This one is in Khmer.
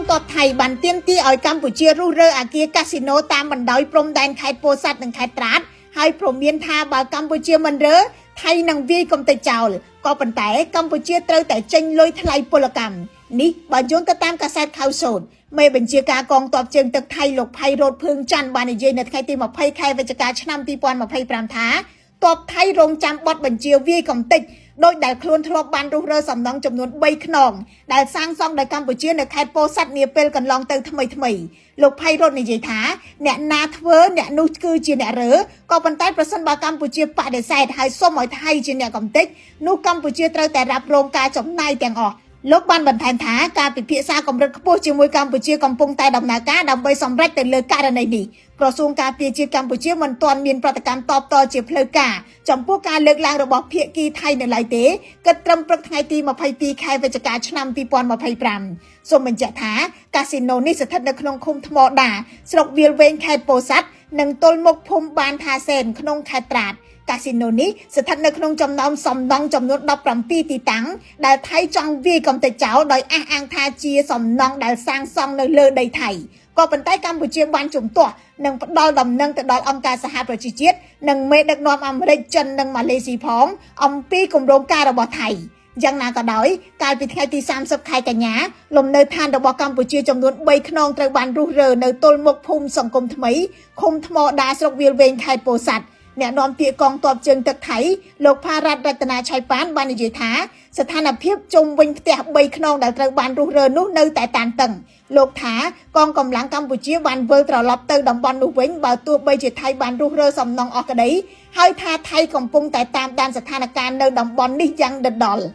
តបថៃបានទាមទារឲ្យកម្ពុជារុះរើអាគារកាស៊ីណូតាមបណ្ដោយព្រំដែនខេត្តពោធិ៍សាត់និងខេត្តត្រាតហើយព្រមមានថាបើកម្ពុជាមិនរើថៃនឹងវាយកំទេចចោលក៏ប៉ុន្តែកម្ពុជាត្រូវតែចេញលុយថ្លៃពលកម្មនេះបើយោងទៅតាមកាសែតខៅសូតមេបញ្ជាការកងទ័ពជើងទឹកថៃលោកផៃរ៉ូតភឿងច័ន្ទបាននិយាយនៅថ្ងៃទី20ខែវិច្ឆិកាឆ្នាំ2025ថាទ័ពថៃរងចាំបទបញ្ជាវាយកំទេចដោយដែលខ្លួនធ្លាប់បានរុះរើសំណង់ចំនួន3ខ្នងដែលសាងសង់ដោយកម្ពុជានៅខេត្តពោធិ៍សាត់នាពេលកន្លងទៅថ្មីលោកផៃរ៉ូតនិយាយថាអ្នកណាធ្វើអ្នកនោះគឺជាអ្នករើក៏ប៉ុន្តែប្រសិនបើកម្ពុជាបដិសេធហើយសុំឲ្យថៃជាអ្នកកំទេចនោះកម្ពុជាត្រូវតែរ៉ាប់រងការចំណាយទាំងអស់លោកបានបន្ថែមថាការពិភាក្សាកម្រិតខ្ពស់ជាមួយកម្ពុជាកំពុងតែដំណើរការដើម្បីសម្រេចទៅលើករណីនេះក្រសួងការពារជាតិកម្ពុជាមិនទាន់មានប្រតិកម្មតបតជាផ្លូវការចំពោះការលើកឡើងរបស់ភាគីថៃនៅឡើយទេគិតត្រឹមព្រឹកថ្ងៃទី22ខែវិច្ឆិកាឆ្នាំ2025សូមបញ្ជាក់ថាកាស៊ីណូនេះស្ថិតនៅក្នុងឃុំថ្មដាស្រុកវាលវែងខេត្តពោធិ៍សាត់និងទល់មុខភូមិបានថាសែនក្នុងខេត្តត្រាតកាស៊ីណូនេះស្ថិតនៅក្នុងចំណោមសំណង់ចំនួន17ទីតាំងដែលថៃចង់វាយកំទេចចោលដោយអះអាងថាជាសំណង់ដែលសាងសង់នៅលើដីថៃក៏ប៉ុន្តែកម្ពុជាបានជំទាស់និងផ្ដល់ដំណឹងទៅដល់អង្គការសហប្រជាជាតិនិងមេដឹកនាំអាមេរិកចិននិងម៉ាឡេស៊ីផងអំពីគម្រោងការរបស់ថៃយ៉ាងណាក៏ដោយកាលពីថ្ងៃទី30ខែកញ្ញាលំនៅឋានរបស់កម្ពុជាចំនួន3ខ្នងត្រូវបានរុះរើនៅទល់មុខភូមិសង្គមថ្មីឃុំថ្មដាស្រុកវាលវែងខេត្តពោធិ៍សាត់អ្នកនាំពាក្យកងទ័ពជើងទឹកថៃលោកផារ៉ាត់រតនាឆៃប៉ានបាននិយាយថាស្ថានភាពជុំវិញផ្ទះ3ខ្នងដែលត្រូវបានរុះរើនោះនៅតែតានតឹងលោកថាកងកម្លាំងកម្ពុជាបានវិលត្រឡប់ទៅតំបន់នោះវិញបើទោះបីជាថៃបានរុះរើសំណង់អស់ក្តីហើយថាថៃកំពុងតែតាមដានស្ថានភាពនៅតំបន់នេះយ៉ាងដិតដល់